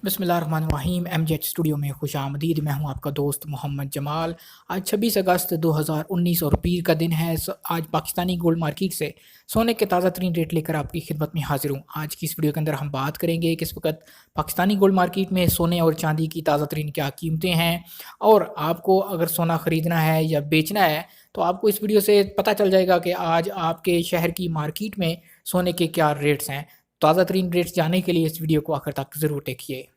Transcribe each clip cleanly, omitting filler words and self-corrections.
बिस्मिल्लाहिर्रहमानिर्रहीम MGH studio में खुशामदीद। मैं हूं आपका दोस्त मोहम्मद जमाल। आज 26 अगस्त 2019 और पीर का दिन है। आज पाकिस्तानी गोल्ड मार्केट से सोने के ताज़ा तरीन रेट लेकर आपकी खिदमत में हाजिर हूं। आज की इस वीडियो के अंदर हम बात करेंगे कि इस वक्त पाकिस्तानी गोल्ड मार्केट में सोने और चांदी की ताज़ा तरीन क्या कीमतें हैं, और आपको अगर सोना ख़रीदना है या बेचना है तो आपको इस वीडियो से पता चल जाएगा कि आज आपके शहर की मार्केट में सोने के क्या रेट्स हैं। ताज़ा तरीन रेट्स जानने के लिए इस वीडियो को आखिर तक ज़रूर देखिए।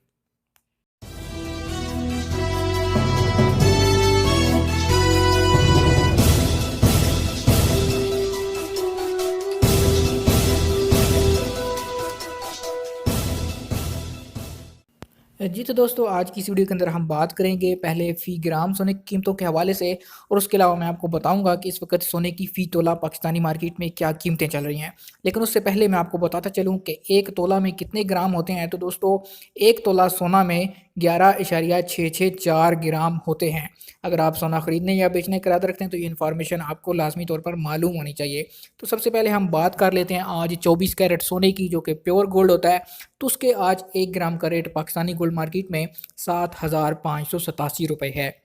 जी तो दोस्तों, आज की इस वीडियो के अंदर हम बात करेंगे पहले फ़ी ग्राम सोने की कीमतों के हवाले से, और उसके अलावा मैं आपको बताऊंगा कि इस वक्त सोने की फ़ी तोला पाकिस्तानी मार्केट में क्या कीमतें चल रही हैं। लेकिन उससे पहले मैं आपको बताता चलूं कि एक तोला में कितने ग्राम होते हैं। तो दोस्तों, एक तोला सोना में 11.664 ग्राम होते हैं। अगर आप सोना ख़रीदने या बेचने का इरादा रखते हैं तो ये इन्फॉर्मेशन आपको लाजमी तौर पर मालूम होनी चाहिए। तो सबसे पहले हम बात कर लेते हैं आज 24 कैरेट सोने की, जो कि प्योर गोल्ड होता है। तो उसके आज 1 ग्राम का रेट पाकिस्तानी गोल्ड मार्केट में 7,587 रुपये है।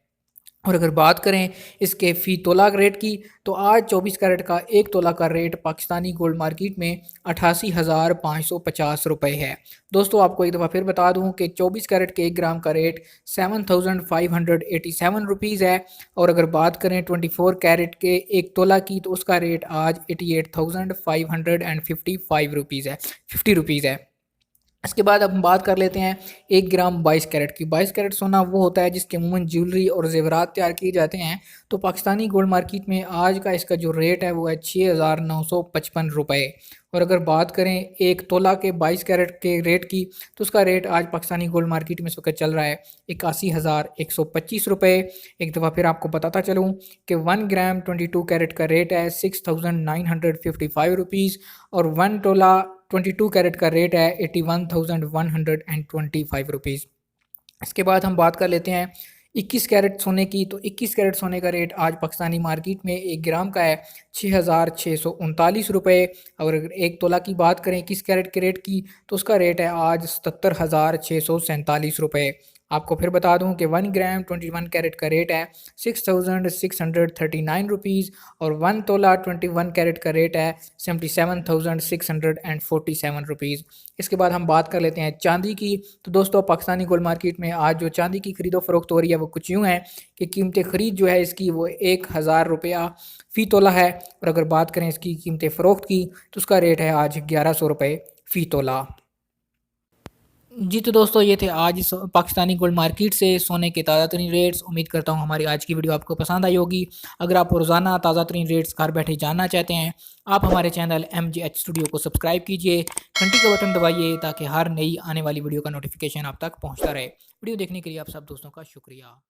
और अगर बात करें इसके फ़ी तोला रेट की, तो आज 24 कैरेट का 1 तोला का रेट पाकिस्तानी गोल्ड मार्केट में 88,550 रुपये है। दोस्तों, आपको एक दफ़ा फिर बता दूं कि 24 कैरेट के 1 ग्राम का रेट 7,587 रुपीज़ है। और अगर बात करें 24 कैरेट के 1 तोला की, तो उसका रेट आज 88,555 रुपीज़ है, 50 रुपीज़ है। इसके बाद अब हम बात कर लेते हैं 1 ग्राम 22 कैरेट की। 22 कैरेट सोना वो होता है जिसके अमूमन ज्वेलरी और जेवरात तैयार किए जाते हैं। तो पाकिस्तानी गोल्ड मार्केट में आज का इसका जो रेट है वो है 6,955 रुपये। और अगर बात करें 1 तोला के 22 कैरेट के रेट की, तो उसका रेट आज पाकिस्तानी गोल्ड मार्केट में इस वक्त चल रहा है 81,125 रुपये। एक दफ़ा फिर आपको बताता चलूँ कि 1 ग्राम 22 कैरेट का रेट है 6,955 रुपीज़, और 1 तोला 22 कैरेट का रेट है 81,125 रुपीज़। इसके बाद हम बात कर लेते हैं 21 कैरेट सोने की। तो 21 कैरेट सोने का रेट आज पाकिस्तानी मार्केट में 1 ग्राम का है 6,639 रुपये। और अगर 1 तोला की बात करें 21 कैरेट के रेट की, तो उसका रेट है आज 77,647 रुपये। आपको फिर बता दूं कि 1 ग्राम 21 कैरेट का रेट है 6,639 रुपीज़, और 1 तोला 21 कैरेट का रेट है 77,647 रुपीज़। इसके बाद हम बात कर लेते हैं चांदी की। तो दोस्तों, पाकिस्तानी गोल्ड मार्केट में आज जो चांदी की खरीदो फरोख्त हो रही है वो कुछ यूँ है कि कीमत ख़रीद जो है इसकी वो 1,000 रुपया फ़ी तोला है। और अगर बात करें इसकी कीमत फ़रोख्त की, तो उसका रेट है आज 1100 रुपये फ़ी तोला। जी तो दोस्तों, ये थे आज इस पाकिस्तानी गोल्ड मार्केट से सोने के ताज़ा तरीन रेट्स। उम्मीद करता हूँ हमारी आज की वीडियो आपको पसंद आई होगी। अगर आप रोज़ाना ताज़ा तरीन रेट्स घर बैठे जानना चाहते हैं, आप हमारे चैनल MGH स्टूडियो को सब्सक्राइब कीजिए, घंटी का बटन दबाइए ताकि हर नई आने वाली वीडियो का नोटिफिकेशन आप तक पहुँचता रहे। वीडियो देखने के लिए आप सब दोस्तों का शुक्रिया।